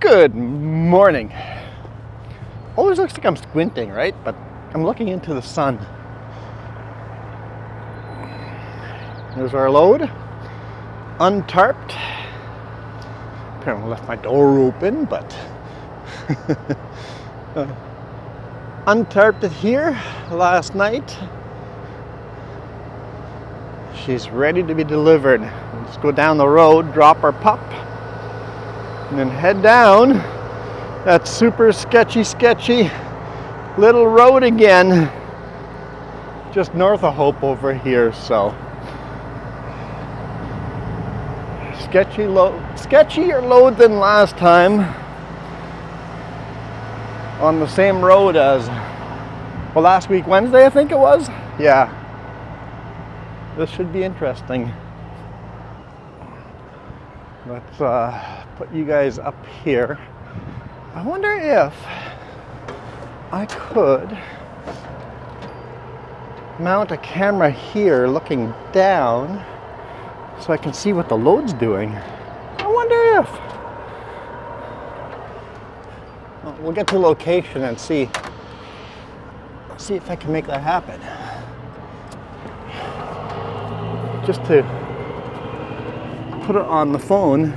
Good morning. Always looks like I'm squinting, right? But I'm looking into the sun. There's our load. Untarped. Apparently left my door open, but untarped it here last night. She's ready to be delivered. Let's go down the road, drop our pup, and then head down that super sketchy little road again, just north of Hope over here. So sketchier load than last time, on the same road as, well, last week Wednesday I think it was. Yeah, this should be interesting. Let's put you guys up here. I wonder if I could mount a camera here looking down so I can see what the load's doing. I wonder if. Well, we'll get to location and see if I can make that happen. Just to put it on the phone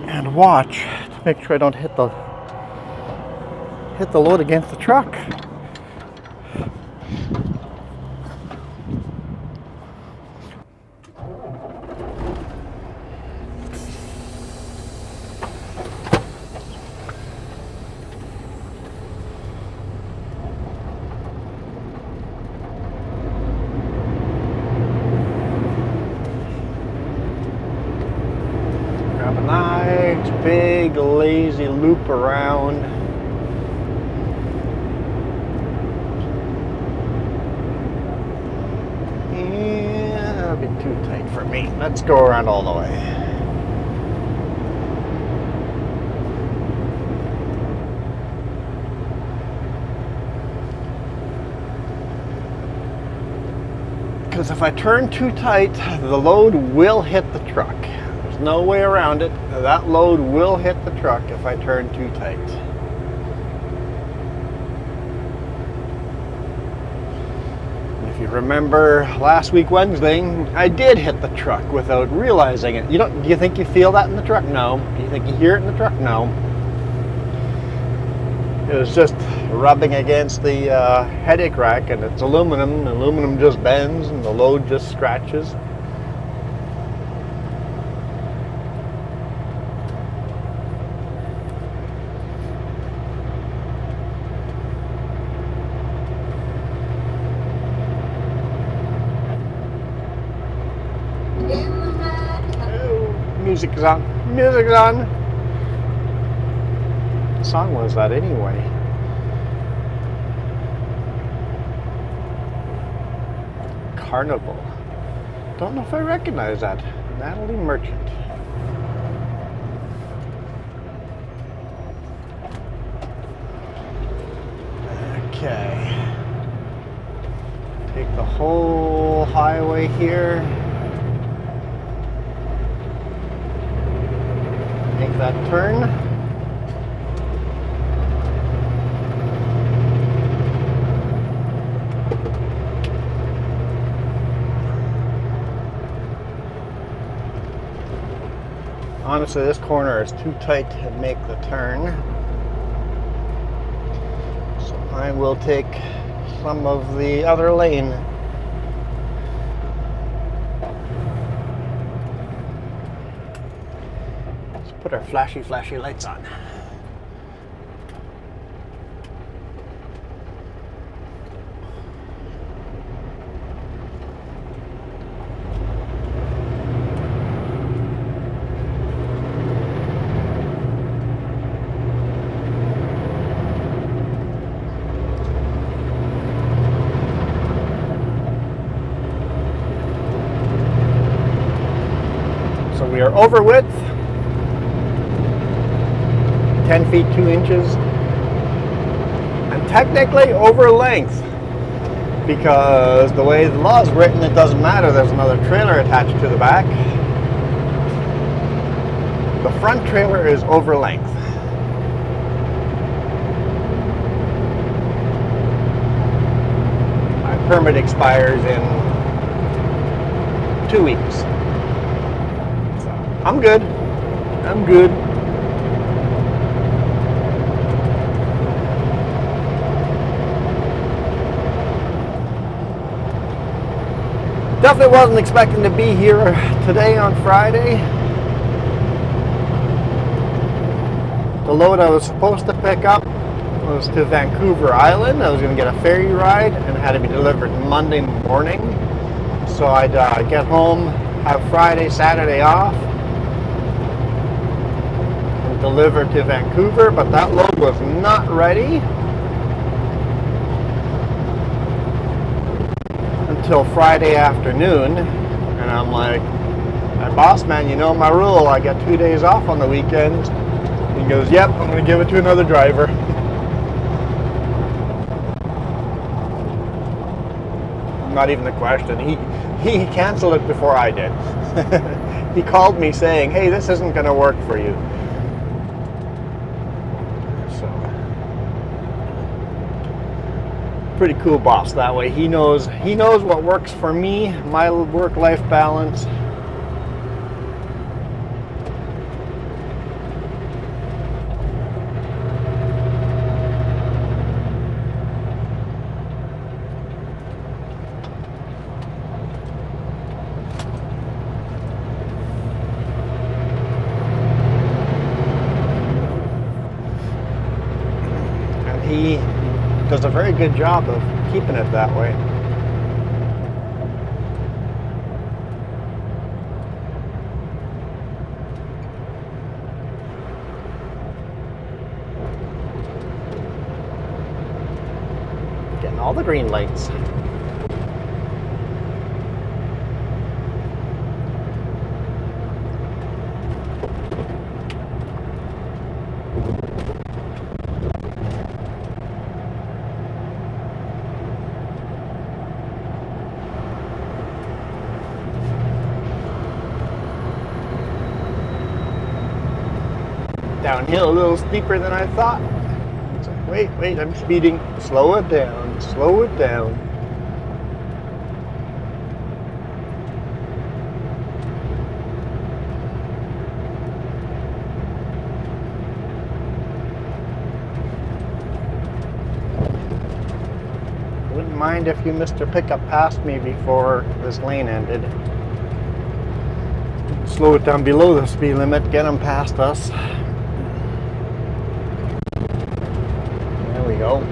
and watch to make sure I don't hit the load against the truck. Grab a nice big lazy loop around. Yeah, that'll be too tight for me. Let's go around all the way. Because if I turn too tight, the load will hit the truck. There's no way around it. That load will hit the truck if I turn too tight. If you remember last week Wednesday, I did hit the truck without realizing it. Do you think you feel that in the truck? No. Do you think you hear it in the truck? No. It was just rubbing against the headache rack, and it's aluminum. Aluminum just bends and the load just scratches. Music is on. Music is on. What song was that anyway? Carnival. Don't know if I recognize that. Natalie Merchant. Okay. Take the whole highway here. Make that turn. Honestly, this corner is too tight to make the turn. So I will take some of the other lane. Let's put our flashy lights on. We are over width, 10 feet 2 inches, and technically over length, because the way the law is written, it doesn't matter. There's another trailer attached to the back. The front trailer is over length. My permit expires in 2 weeks. So I'm good. I'm good. Definitely wasn't expecting to be here today on Friday. The load I was supposed to pick up was to Vancouver Island. I was going to get a ferry ride and it had to be delivered Monday morning. So I'd get home, have Friday, Saturday off, and deliver to Vancouver, but that load was not ready until Friday afternoon, and I'm like, my boss man, you know my rule, I get 2 days off on the weekends. He goes, yep, I'm going to give it to another driver. Not even a question. He canceled it before I did. He called me saying, hey, this isn't going to work for you. Pretty cool boss that way. He knows what works for me, my work-life balance. And he does a very good job of keeping it that way. Getting all the green lights. Downhill a little steeper than I thought. It's like, wait, I'm speeding. Slow it down, slow it down. Wouldn't mind if you Mr. Pickup passed me before this lane ended. Slow it down below the speed limit, get them past us. Go.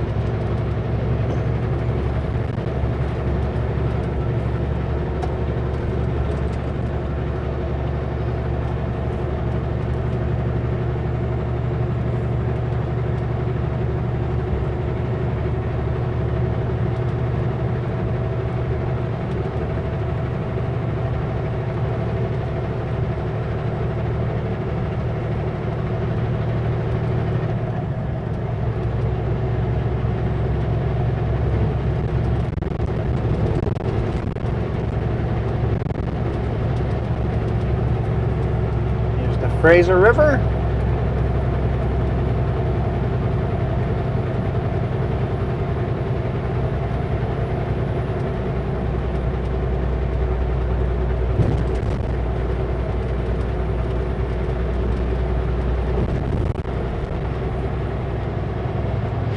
Fraser River.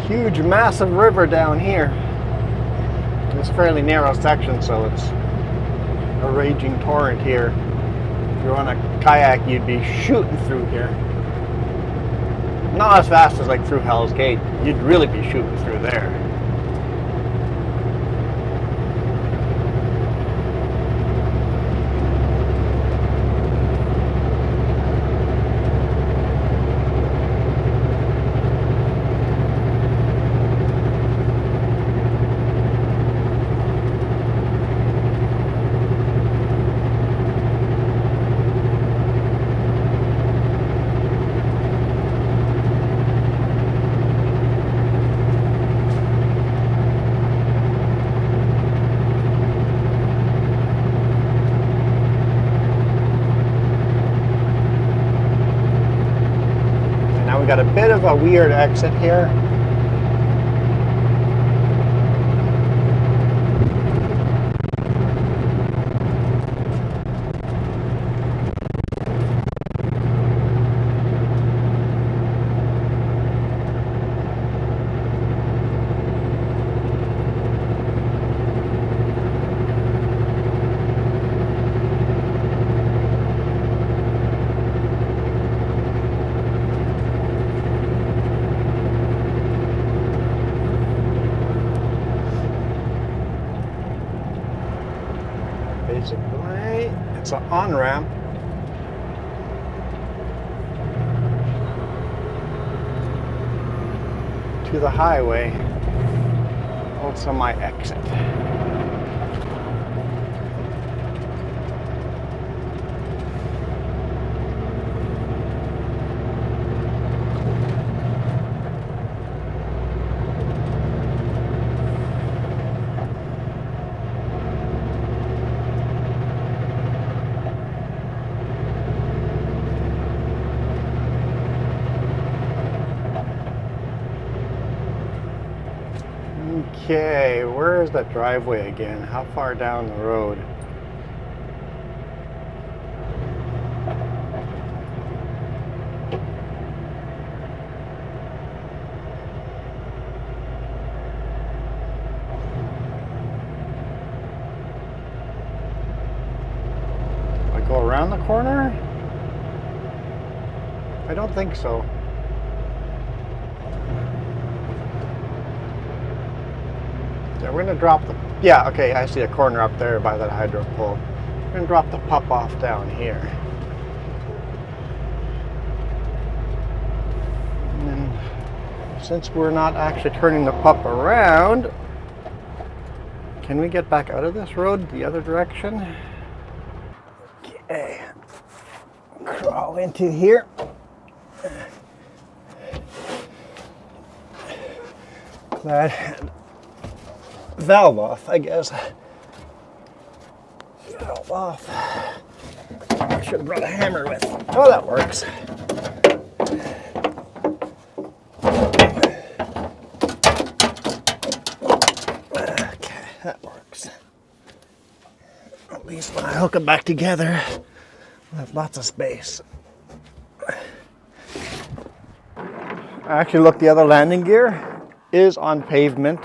Huge, massive river down here. It's a fairly narrow section, so it's a raging torrent here. If you're on a kayak, you'd be shooting through here. Not as fast as like through Hell's Gate. You'd really be shooting through there. we got a bit of a weird exit here. Basically, it's an on-ramp to the highway, also my exit. Okay, where is that driveway again? How far down the road? Do I go around the corner? I don't think so. Yeah, we're gonna drop the, yeah, okay, I see a corner up there by that hydro pole. We're gonna drop the pup off down here. And then, since we're not actually turning the pup around, can we get back out of this road the other direction? Okay, crawl into here. That valve off, I guess. Valve off. I should have brought a hammer with. Oh, that works. Okay, that works. At least when I hook them back together, I have lots of space. I actually looked, the other landing gear is on pavement.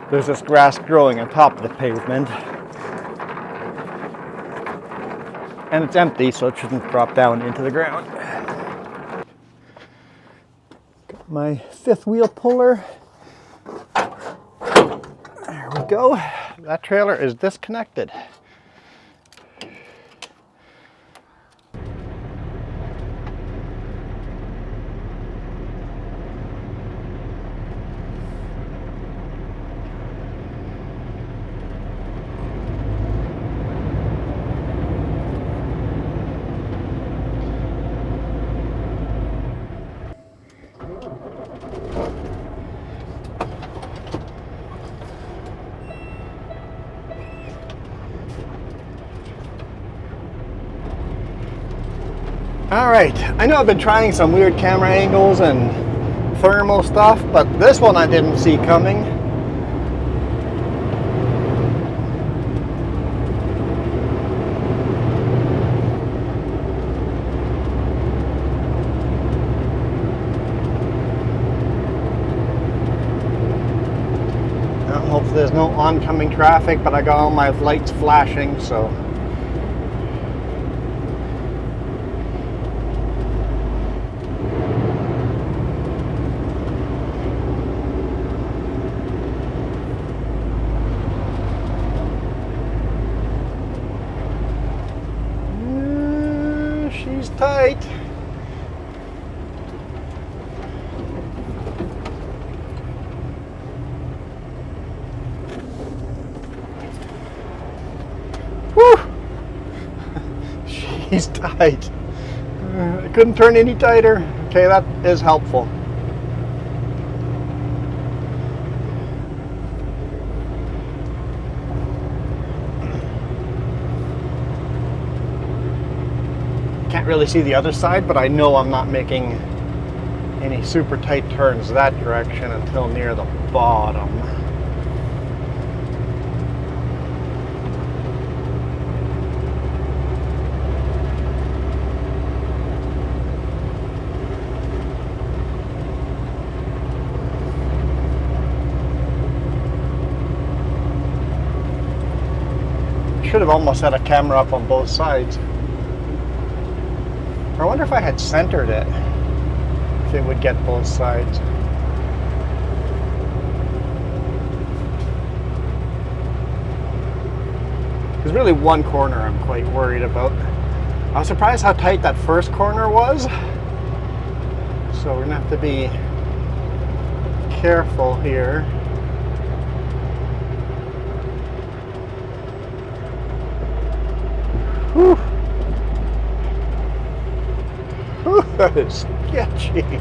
There's this grass growing on top of the pavement. And it's empty, so it shouldn't drop down into the ground. Got my fifth wheel puller. There we go. That trailer is disconnected. All right, I know I've been trying some weird camera angles and thermal stuff, but this one I didn't see coming. Hopefully there's no oncoming traffic, but I got all my lights flashing, so. She's tight. Woo! She's tight. I couldn't turn any tighter. Okay, that is helpful. Can't really see the other side, but I know I'm not making any super tight turns that direction until near the bottom. Should have almost had a camera up on both sides. I wonder if I had centered it, if it would get both sides. There's really one corner I'm quite worried about. I was surprised how tight that first corner was. So we're gonna have to be careful here. Whew. Whew, that is sketchy.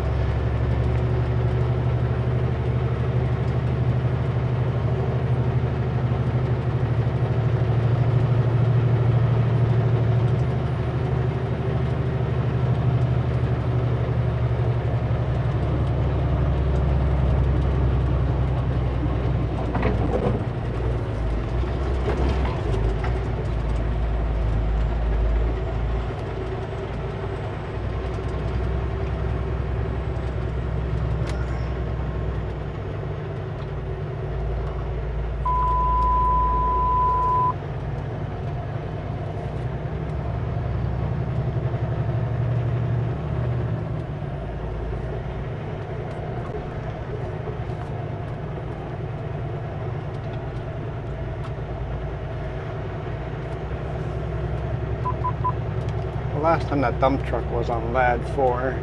Last time that dump truck was on Lad 4.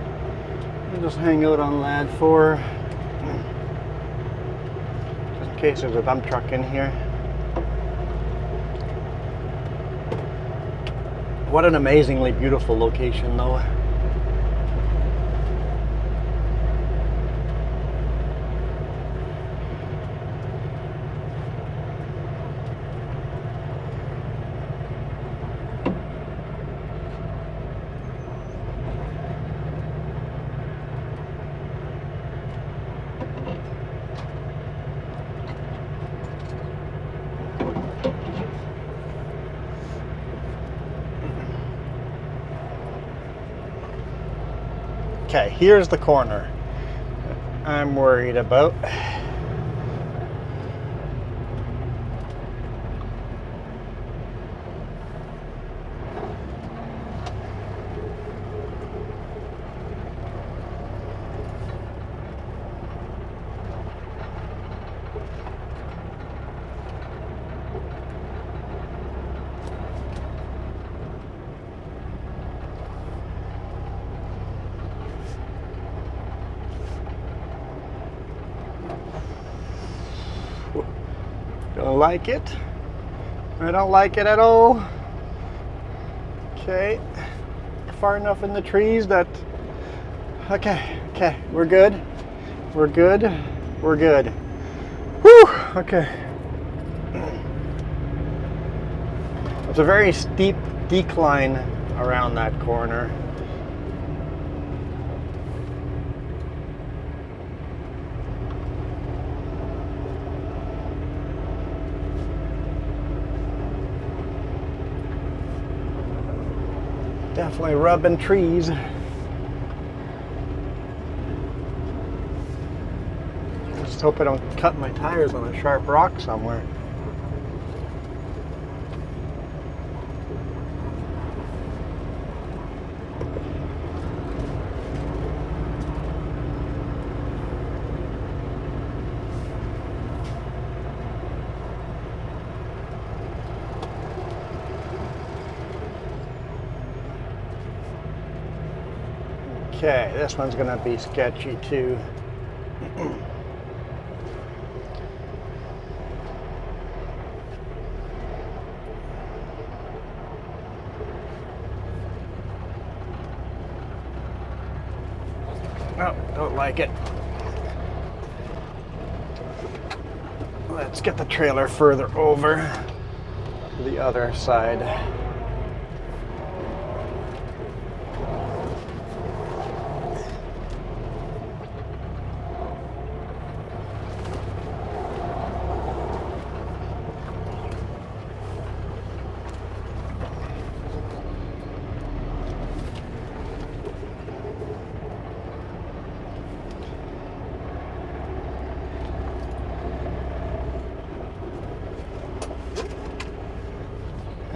We'll just hang out on Lad 4 just in case there's a dump truck in here. What an amazingly beautiful location though. Okay, here's the corner I'm worried about. Don't like it. I don't like it at all. Okay. Far enough in the trees that... Okay, we're good. We're good. We're good. Whew, okay. It's a very steep decline around that corner. Definitely rubbing trees. Just hope I don't cut my tires on a sharp rock somewhere. Okay, this one's gonna be sketchy too. Oh, don't like it. Let's get the trailer further over to the other side.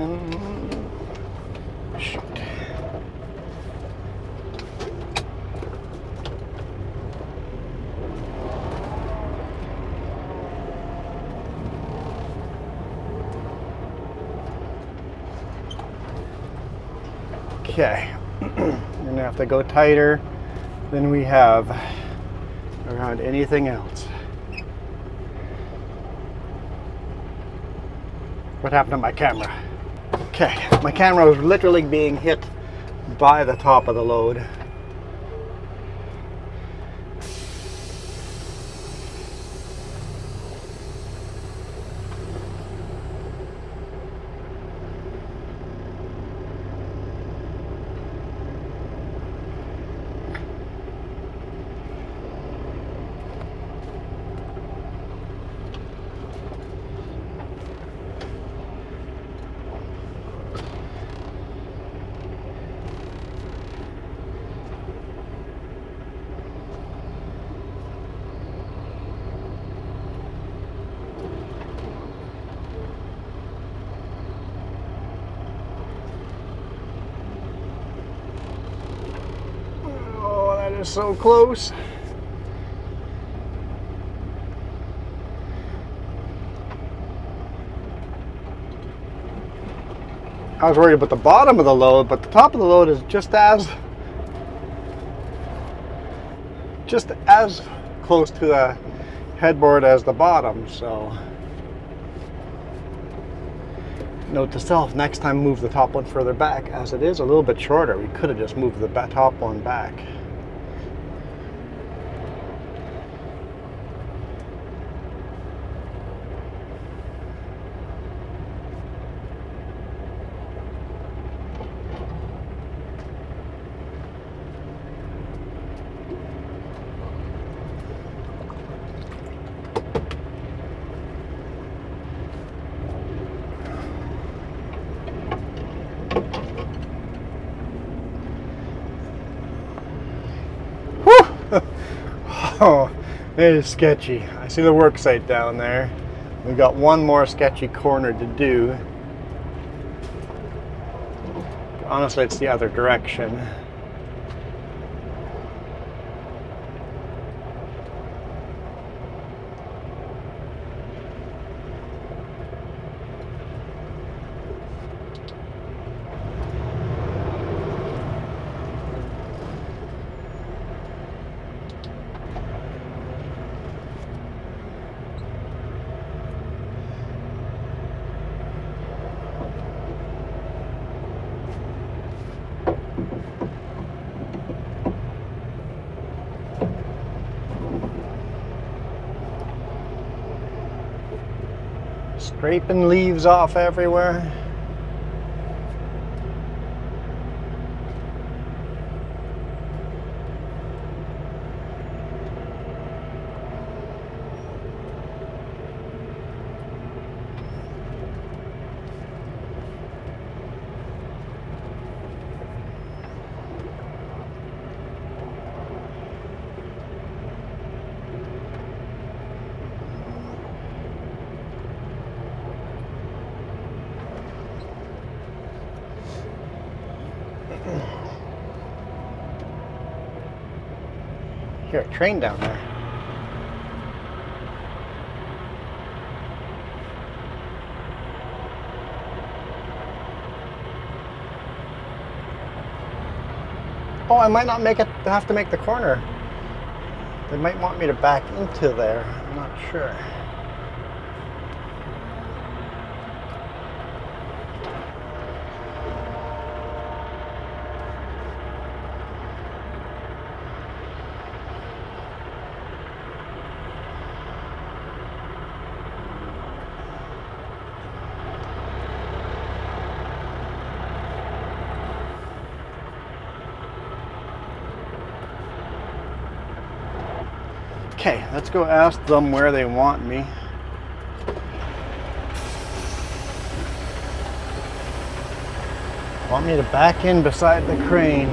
And shoot. Okay, you're gonna have to go tighter than we have around anything else. What happened to my camera? Okay, my camera was literally being hit by the top of the load. So close. I was worried about the bottom of the load, but the top of the load is just as close to the headboard as the bottom. So note to self, next time move the top one further back, as it is a little bit shorter. We could have just moved the top one back. Oh, it is sketchy. I see the work site down there. We've got one more sketchy corner to do. Honestly, it's the other direction. Scraping leaves off everywhere. Hear a train down there. Oh, I might not have to make the corner. They might want me to back into there. I'm not sure. Okay, let's go ask them where they want me. Want me to back in beside the crane.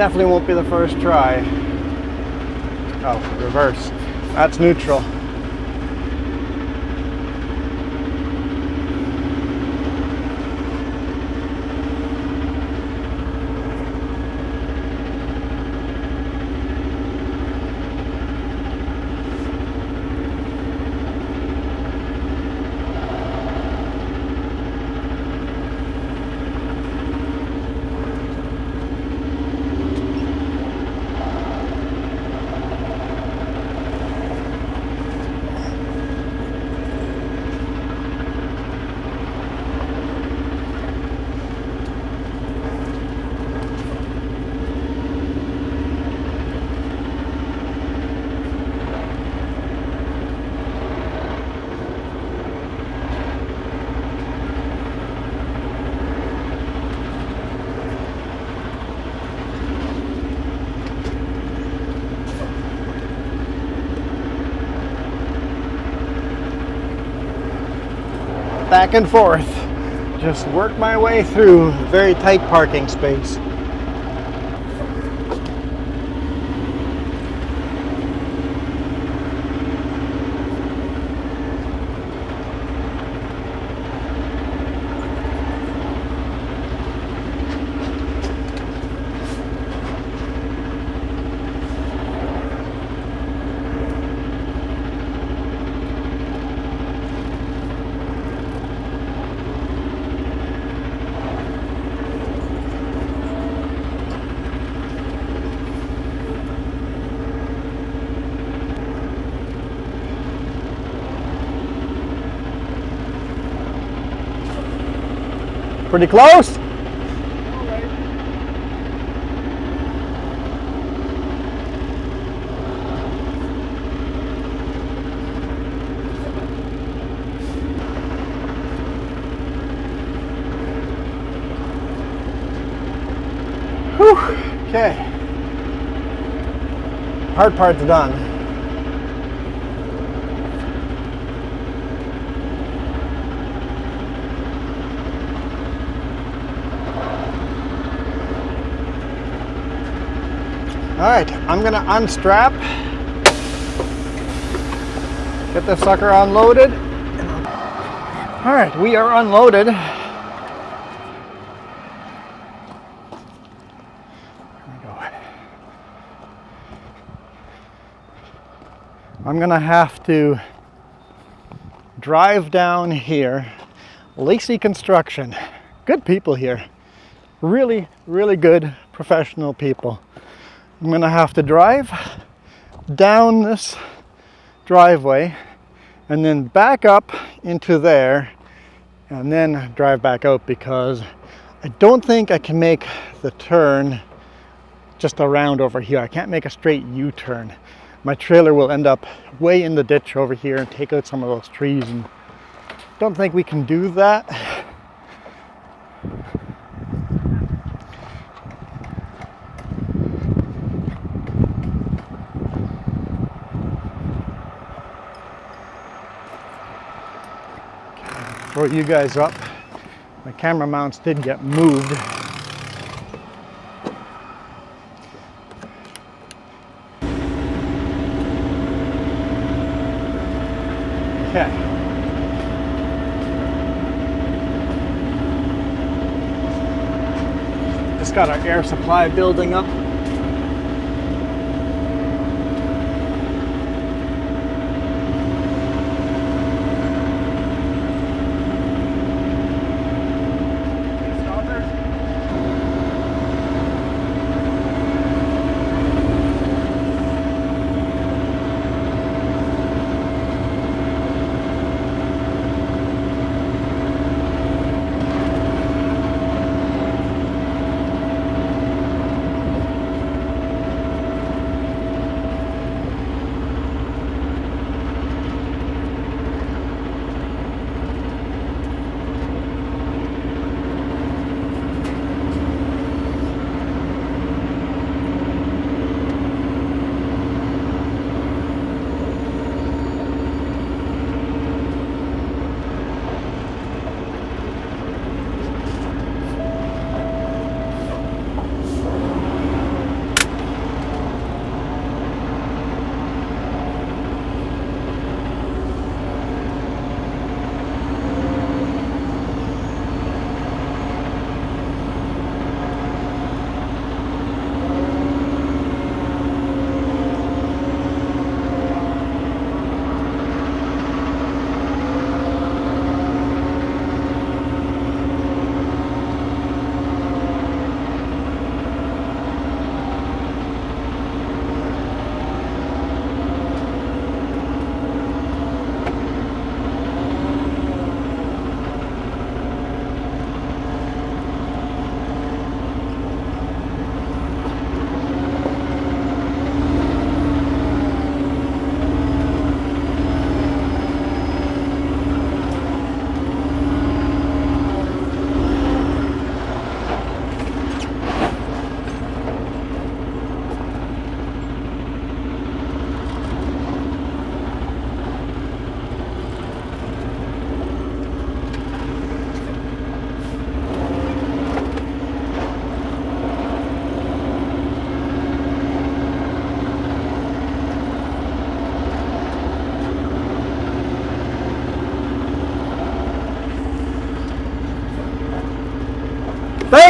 Definitely won't be the first try. Oh, reverse. That's neutral. Back and forth. Just work my way through a very tight parking space. Pretty close? Whew. Okay. Hard part's done. All right, I'm gonna unstrap, get the sucker unloaded. All right, we are unloaded. There we go. I'm gonna have to drive down here. Lacey Construction, good people here. Really, really good professional people. I'm gonna have to drive down this driveway and then back up into there and then drive back out, because I don't think I can make the turn just around over here. I can't make a straight U-turn. My trailer will end up way in the ditch over here and take out some of those trees, and don't think we can do that. Throw you guys up. My camera mounts did get moved. Okay. Just got our air supply building up.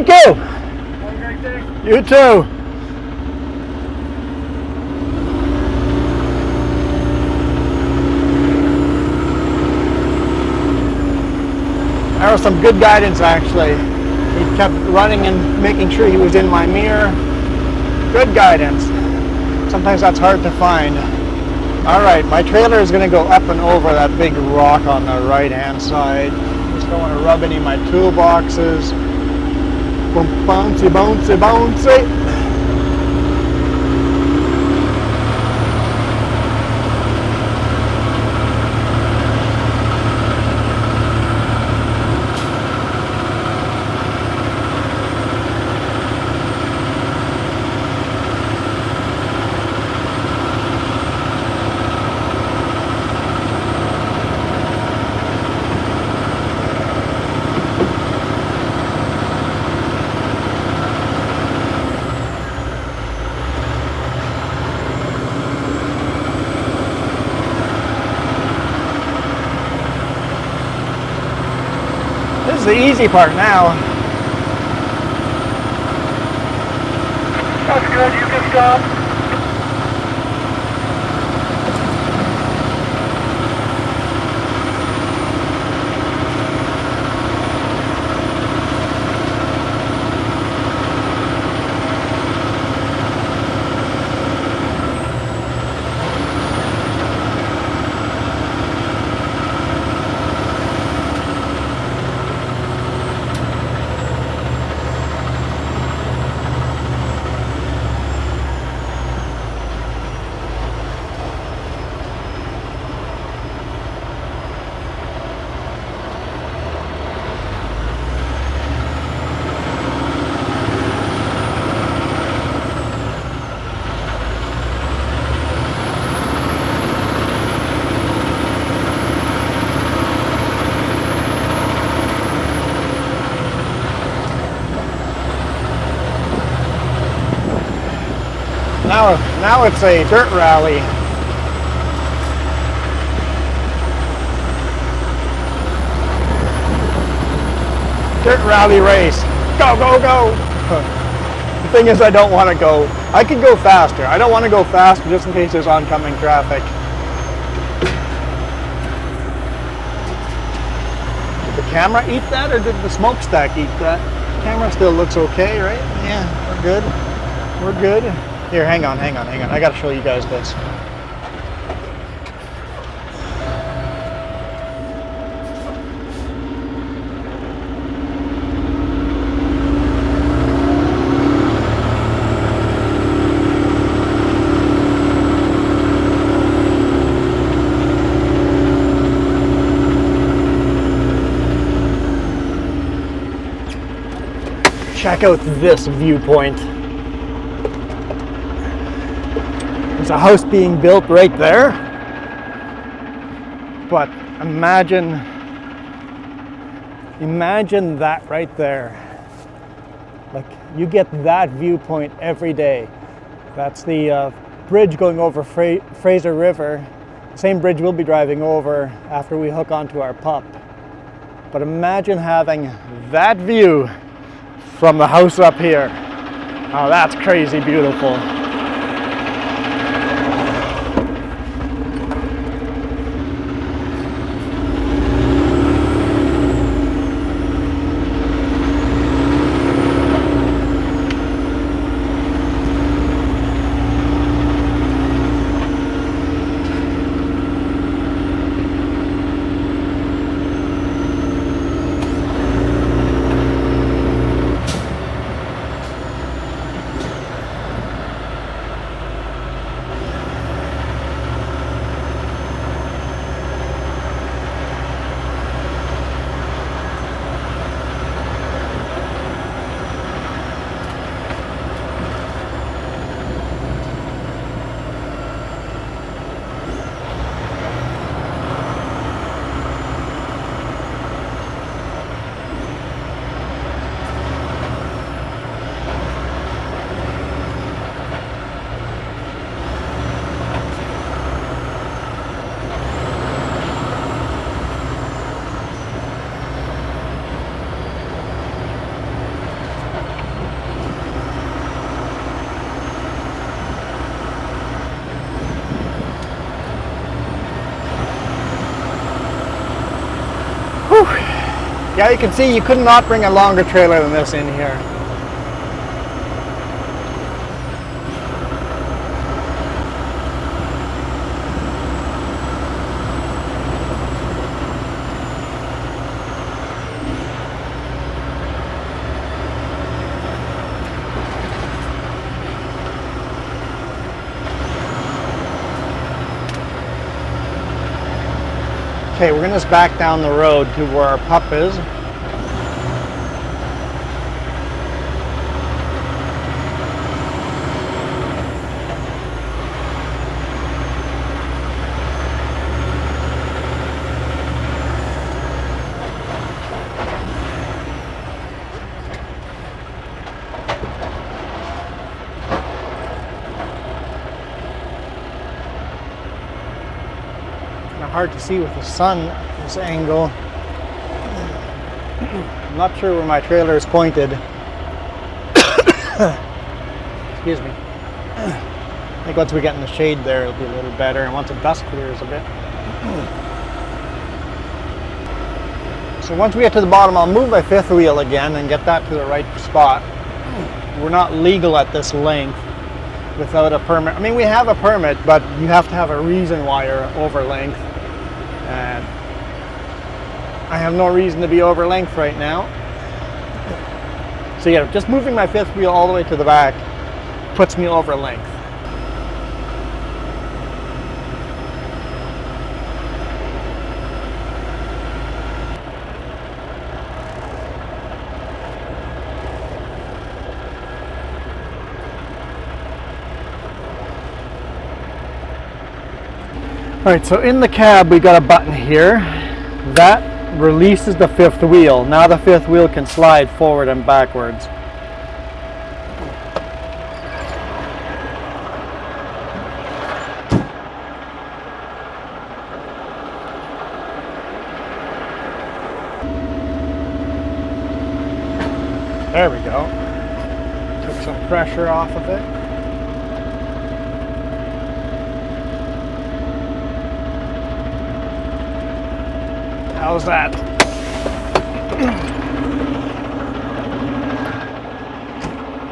Thank you. Have a great day. You too. There was some good guidance actually. He kept running and making sure he was in my mirror. Good guidance. Sometimes that's hard to find. All right, my trailer is going to go up and over that big rock on the right hand side. Just don't want to rub any of my toolboxes. Boom, bouncy, bouncy, bouncy. This is the easy part now. That's good. You can stop. Now it's a dirt rally. Dirt rally race. Go, go, go. The thing is, I don't want to go. I could go faster. I don't want to go faster just in case there's oncoming traffic. Did the camera eat that, or did the smokestack eat that? The camera still looks okay, right? Yeah, we're good. We're good. Here, hang on. I gotta show you guys this. Check out this viewpoint. There's a house being built right there, but imagine that right there. Like, you get that viewpoint every day. That's the bridge going over Fraser River, same bridge we'll be driving over after we hook onto our pup. But imagine having that view from the house up here. Oh, that's crazy beautiful. Yeah, you can see you could not bring a longer trailer than this in here. Okay, we're gonna just back down the road to where our pup is. Hard to see with the sun at this angle. I'm not sure where my trailer is pointed. Excuse me. I think once we get in the shade there, it'll be a little better, and once the dust clears a bit. So once we get to the bottom, I'll move my fifth wheel again and get that to the right spot. We're not legal at this length without a permit. I mean, we have a permit, but you have to have a reason why you're over length. And I have no reason to be over length right now. So yeah, just moving my fifth wheel all the way to the back puts me over length. Alright, so in the cab we got a button here that releases the fifth wheel. Now the fifth wheel can slide forward and backwards. There we go. Took some pressure off of it. How's that?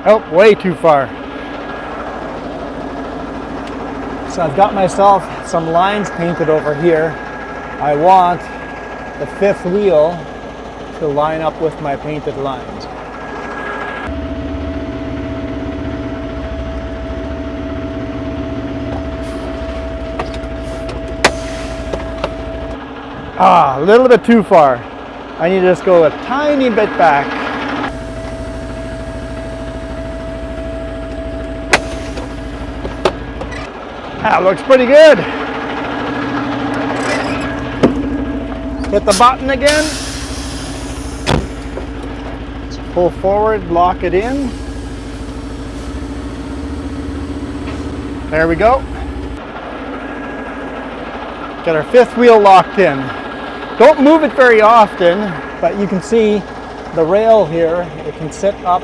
Oh, way too far. So I've got myself some lines painted over here. I want the fifth wheel to line up with my painted lines. A little bit too far. I need to just go a tiny bit back. That looks pretty good. Hit the button again. Let's pull forward, lock it in. There we go. Get our fifth wheel locked in. Don't move it very often, but you can see the rail here, it can sit up.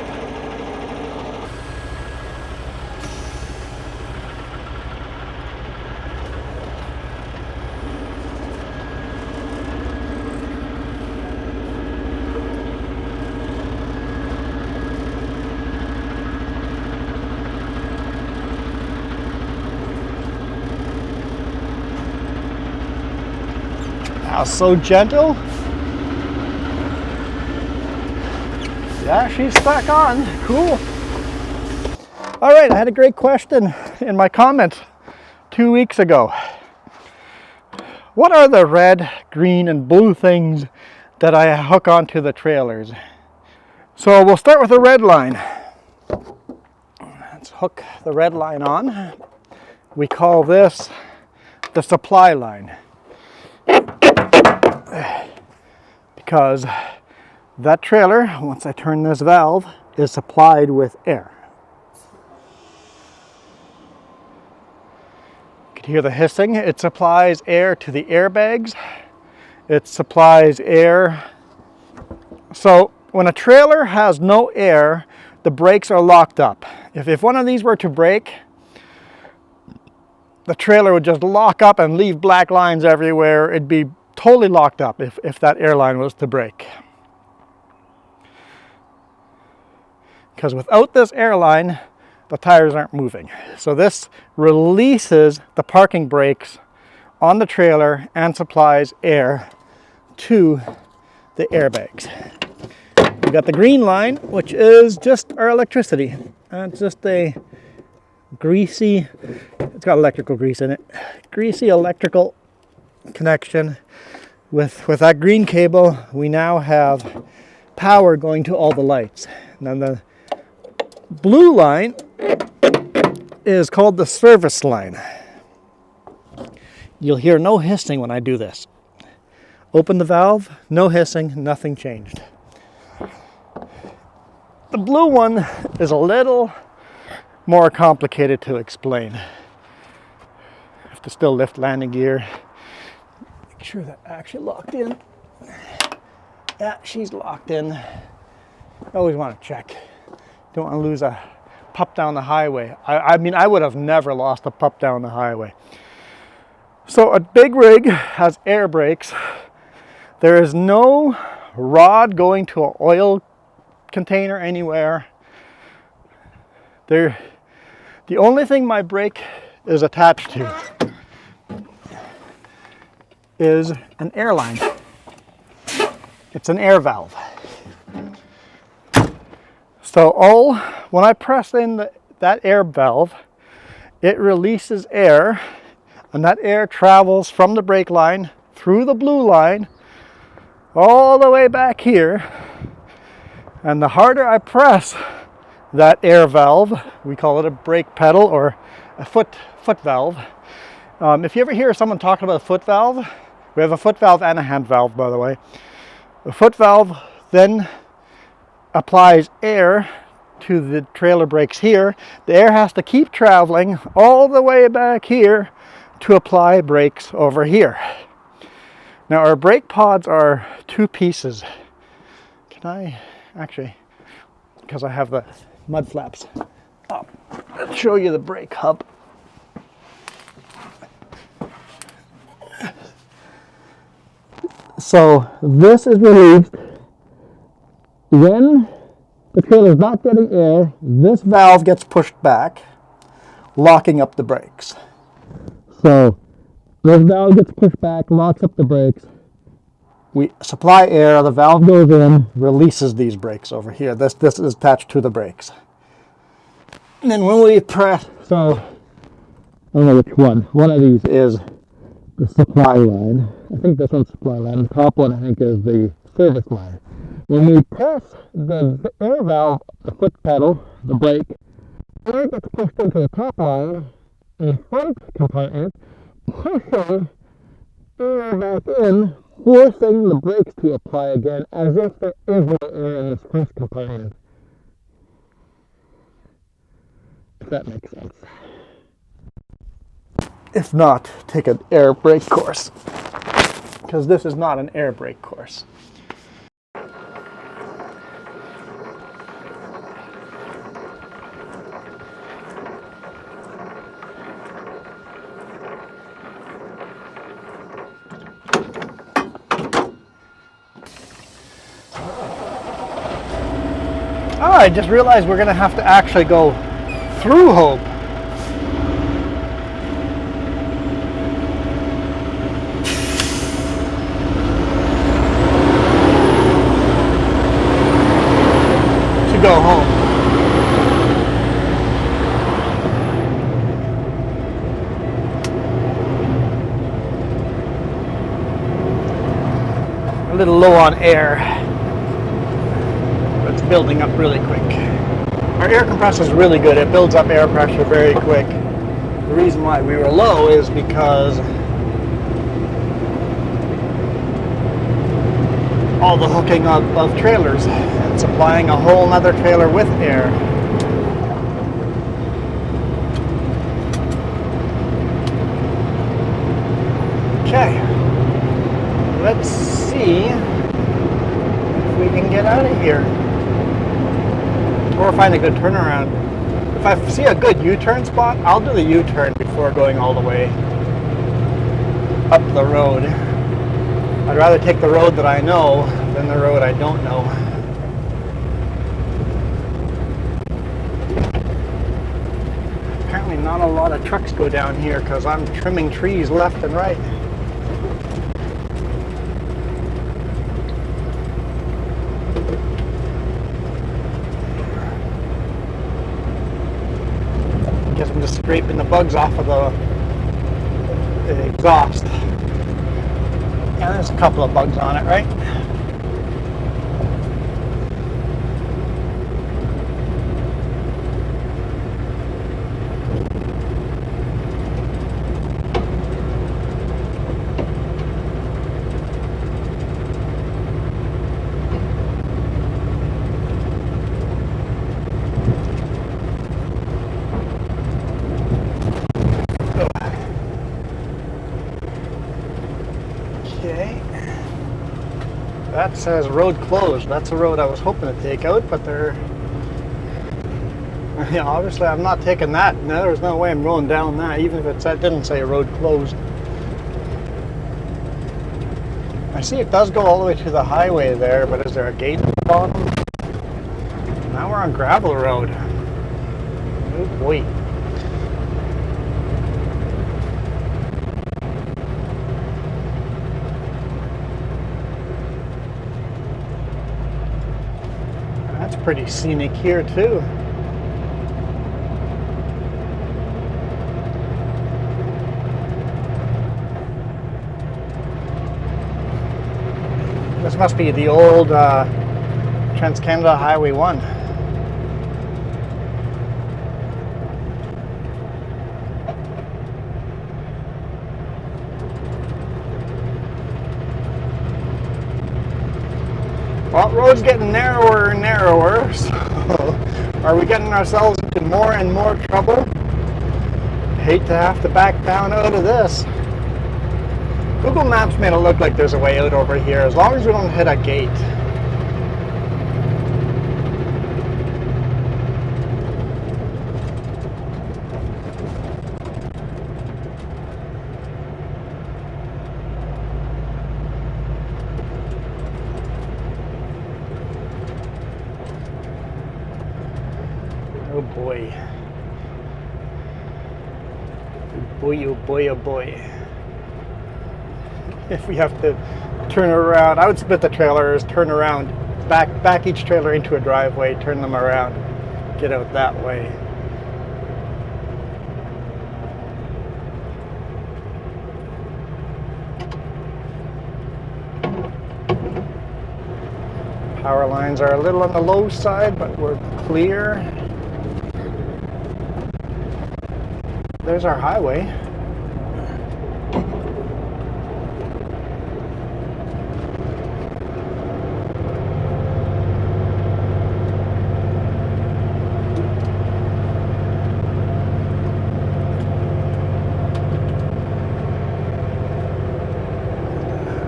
Wow, so gentle. Yeah, she's stuck on. Cool. All right, I had a great question in my comments 2 weeks ago. What are the red, green, and blue things that I hook onto the trailers? So we'll start with the red line. Let's hook the red line on. We call this the supply line, because that trailer, once I turn this valve, is supplied with air. You can hear the hissing. It supplies air to the airbags. It supplies air. So when a trailer has no air, the brakes are locked up. If one of these were to break, the trailer would just lock up and leave black lines everywhere. It'd be totally locked up if that airline was to break. because without this airline, the tires aren't moving. So this releases the parking brakes on the trailer and supplies air to the airbags. We got the green line, which is just our electricity. It's just a greasy, it's got electrical grease in it, greasy electrical connection. With that green cable, we now have power going to all the lights. And then the blue line is called the service line. You'll hear no hissing when I do this. Open the valve, no hissing, nothing changed. The blue one is a little more complicated to explain. I have to still lift landing gear. Make sure that actually locked in. Yeah, she's locked in. I always want to check. Don't want to lose a pup down the highway. I mean, I would have never lost a pup down the highway. So a big rig has air brakes. There is no rod going to an oil container anywhere. The only thing my brake is attached to is an airline. It's an air valve. So when I press in that air valve, it releases air, and that air travels from the brake line through the blue line all the way back here. And the harder I press that air valve, we call it a brake pedal or a foot valve. If you ever hear someone talking about a foot valve, we have a foot valve and a hand valve, by the way. The foot valve then applies air to the trailer brakes here. The air has to keep traveling all the way back here to apply brakes over here. Now our brake pods are two pieces. Can I actually, because I have the mud flaps up, let's show you the brake hub. So this is released when the trailer is not getting air. This valve gets pushed back, locking up the brakes. So this valve gets pushed back, locks up the brakes. We supply air, the valve goes in, releases these brakes over here. This is attached to the brakes. And then when we press, so I don't know which one. One of these is the supply line. I think this one's supply line. The top one I think is the service line. When we press the air valve, the foot pedal, the brake, air gets pushed into the top line, the front compartment, pushing air back in, forcing the brakes to apply again as if there is no air in this first compartment. If that makes sense. If not, take an air brake course, because this is not an air brake course. Oh, I just realized we're going to have to actually go through Hope. To go home. A little low on air. It's building up really quick. Our air compressor is really good. It builds up air pressure very quick. The reason why we were low is because all the hooking up of trailers and supplying a whole other trailer with air. Okay, let's see if we can get out of here. Or find a good turnaround. If I see a good U-turn spot, I'll do the U-turn before going all the way up the road. I'd rather take the road that I know than the road I don't know. not a lot of trucks go down here because I'm trimming trees left and right. Guess I'm just scraping the bugs off of the exhaust. Yeah, there's a couple of bugs on it, right? Okay. That says road closed. That's the road I was hoping to take out, but yeah, obviously I'm not taking that. No, there's no way I'm going down that, even if that didn't say road closed. I see it does go all the way to the highway there, but is there a gate at the bottom? Now we're on gravel road. Oh boy. That's pretty scenic here too. This must be the old Trans-Canada Highway 1. Well, the road's getting narrower and narrower, so are we getting ourselves into more and more trouble? Hate to have to back down out of this. Google Maps made it look like there's a way out over here, as long as we don't hit a gate. Oh boy. Oh boy, oh boy, oh boy. If we have to turn around, I would split the trailers, turn around, back each trailer into a driveway, turn them around, get out that way. Power lines are a little on the low side, but we're clear. There's our highway.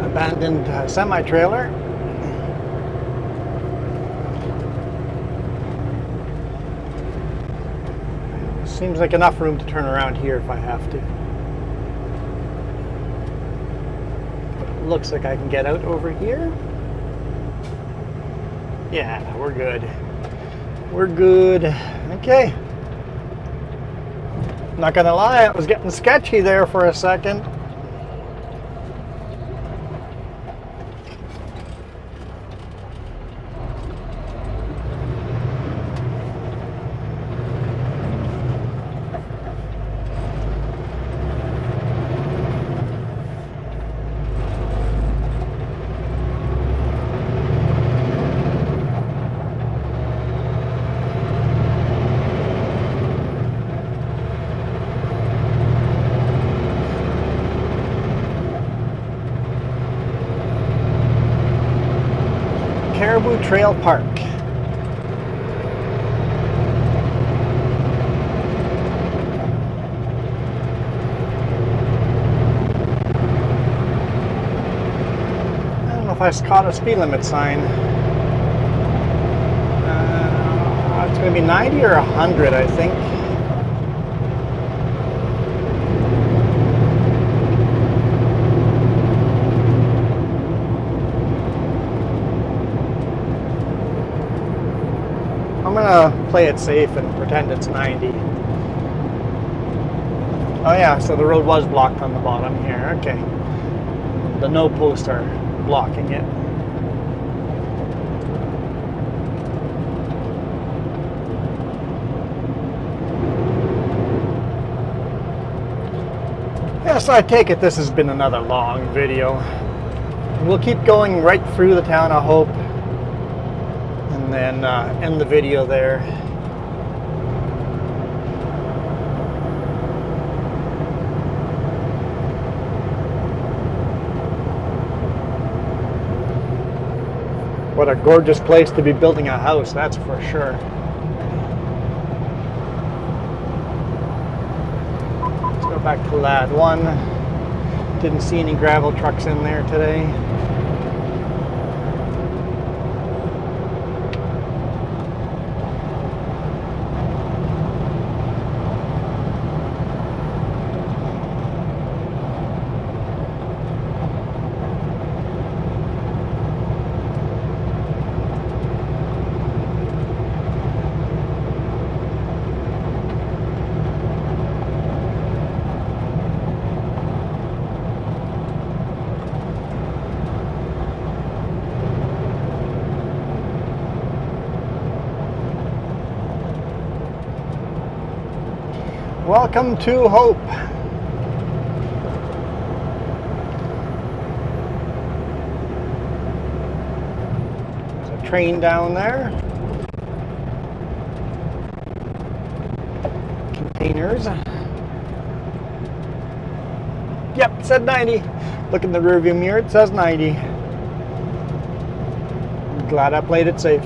Abandoned semi-trailer. Seems like enough room to turn around here if I have to. Looks like I can get out over here. Yeah, we're good. We're good. Okay. Not gonna lie, it was getting sketchy there for a second. Caribou Trail Park. I don't know if I caught a speed limit sign. It's going to be 90 or 100, I think. I'm gonna play it safe and pretend it's 90. Oh yeah, so the road was blocked on the bottom here. Okay. The no posts are blocking it. Yes, I take it this has been another long video. We'll keep going right through the town of Hope and then end the video there. What a gorgeous place to be building a house, that's for sure. Let's go back to Lad 1. Didn't see any gravel trucks in there today. Welcome to Hope. There's a train down there. Containers. Yep, it said 90. Look in the rearview mirror, it says 90. I'm glad I played it safe.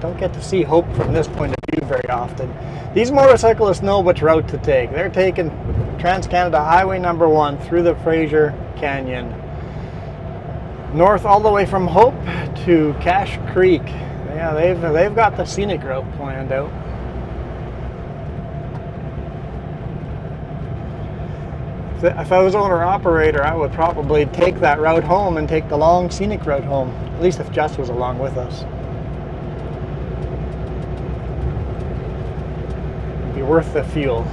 Don't get to see Hope from this point of view very often. These motorcyclists know which route to take. They're taking Trans-Canada Highway number 1 through the Fraser Canyon. North all the way from Hope to Cache Creek. Yeah, they've got the scenic route planned out. If I was owner-operator, I would probably take that route home and take the long scenic route home. At least if Jess was along with us. It'd be worth the fuel.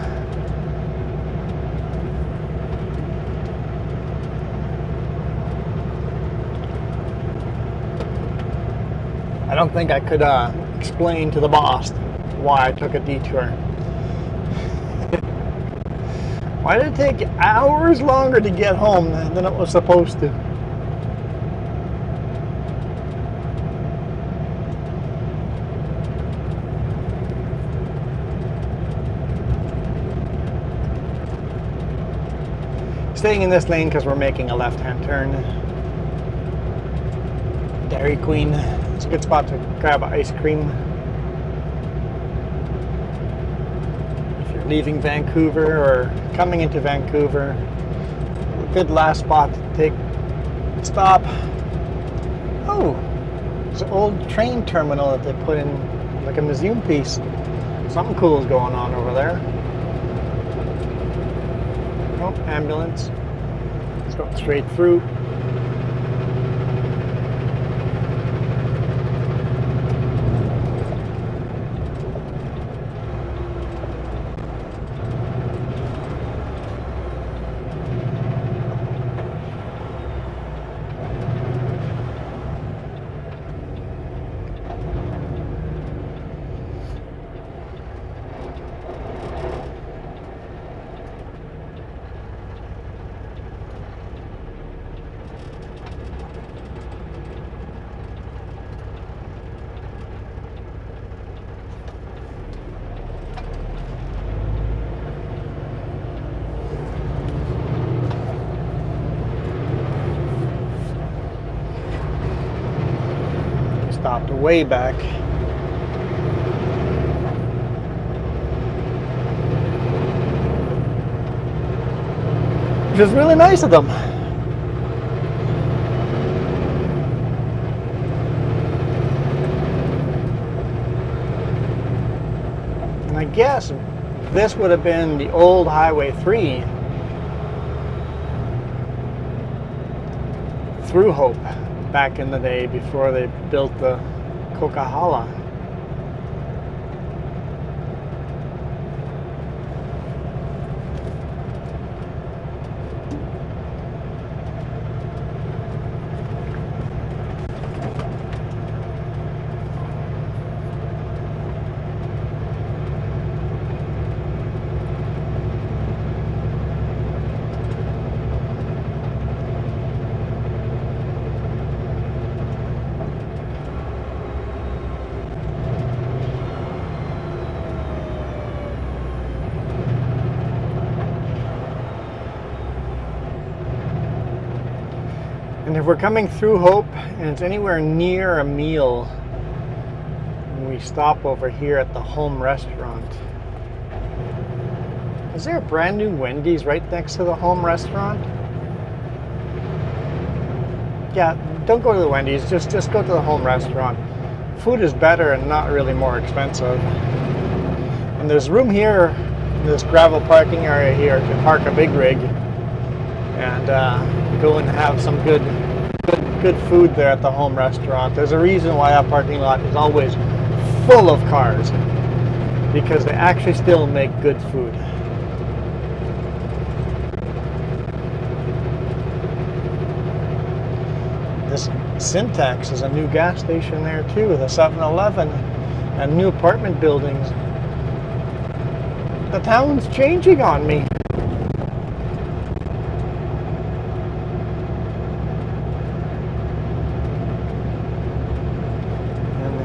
I don't think I could explain to the boss why I took a detour. Why did it take hours longer to get home than it was supposed to? Staying in this lane because we're making a left-hand turn. Dairy Queen. It's a good spot to grab ice cream. If you're leaving Vancouver or coming into Vancouver, a good last spot to take a stop. Oh, it's an old train terminal that they put in, like a museum piece. Something cool is going on over there. Oh, ambulance. Let's go straight through. stopped way back. Which is really nice of them. And I guess this would have been the old Highway 3 through Hope back in the day before they built the Coquihalla. And if we're coming through Hope and it's anywhere near a meal, we stop over here at the Home Restaurant. Is there a brand new Wendy's right next to the Home Restaurant? Yeah, don't go to the Wendy's, just go to the Home Restaurant. Food is better and not really more expensive. And there's room here, in this gravel parking area here, to park a big rig and go and have some good food there at the Home Restaurant. There's a reason why that parking lot is always full of cars, because they actually still make good food. This Syntax is a new gas station there too, the 7-Eleven, and new apartment buildings. The town's changing on me.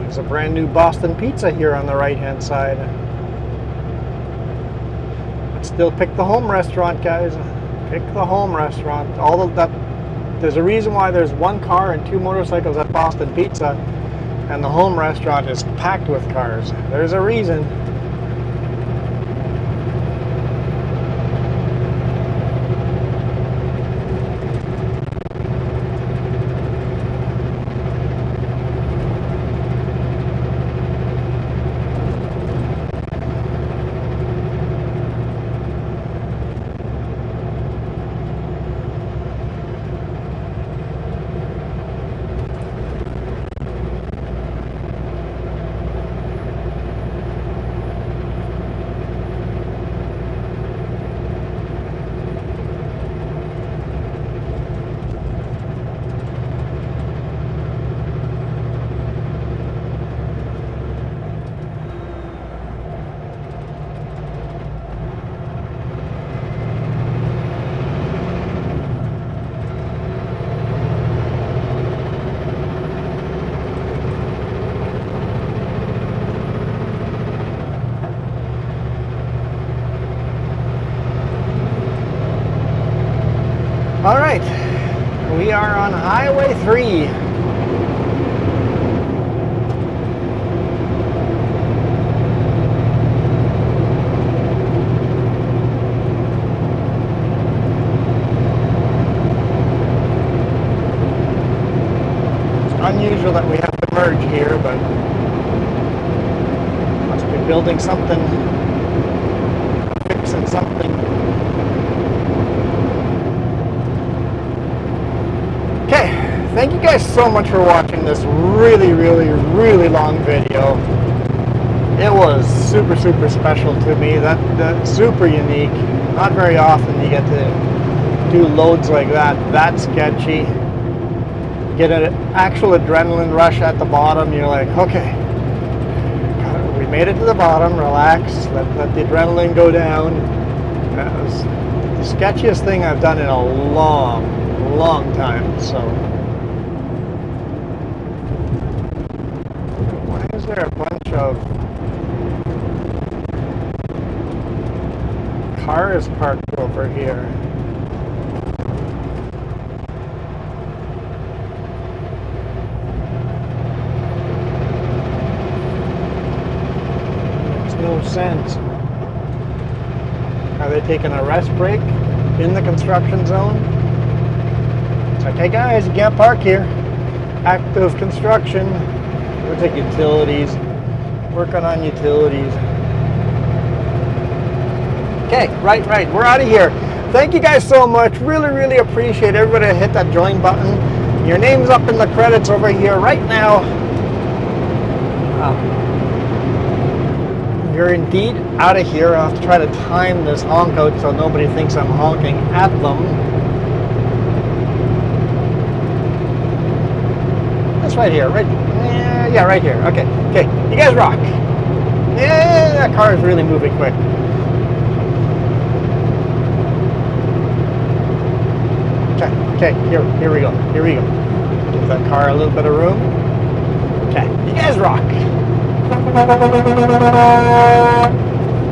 There's a brand new Boston Pizza here on the right hand side. But still pick the Home Restaurant, guys. Pick the Home Restaurant. All of that. There's a reason why there's one car and two motorcycles at Boston Pizza, and the Home Restaurant is packed with cars. There's a reason. All right, we are on Highway 3. It's unusual that we have to merge here, but must be building something, fixing something. Okay, thank you guys so much for watching this really long video. It was super special to me. That's super unique. Not very often you get to do loads like that. That sketchy. Get an actual adrenaline rush at the bottom. You're like, okay, we made it to the bottom. Relax. Let the adrenaline go down. That was the sketchiest thing I've done in a long time. So why is there a bunch of cars parked over here? sense. Are they taking a rest break in the construction zone? It's like, hey guys, you can't park here. Active construction. We'll take utilities. Working on utilities. Okay, right. We're out of here. Thank you guys so much. Really appreciate everybody that hit that join button. Your name's up in the credits over here right now. You're indeed out of here. I'll have to try to time this honk out so nobody thinks I'm honking at them. That's right here, right? Yeah, right here. Okay, you guys rock. Yeah, that car is really moving quick. Okay, here we go. Give that car a little bit of room. Okay, you guys rock.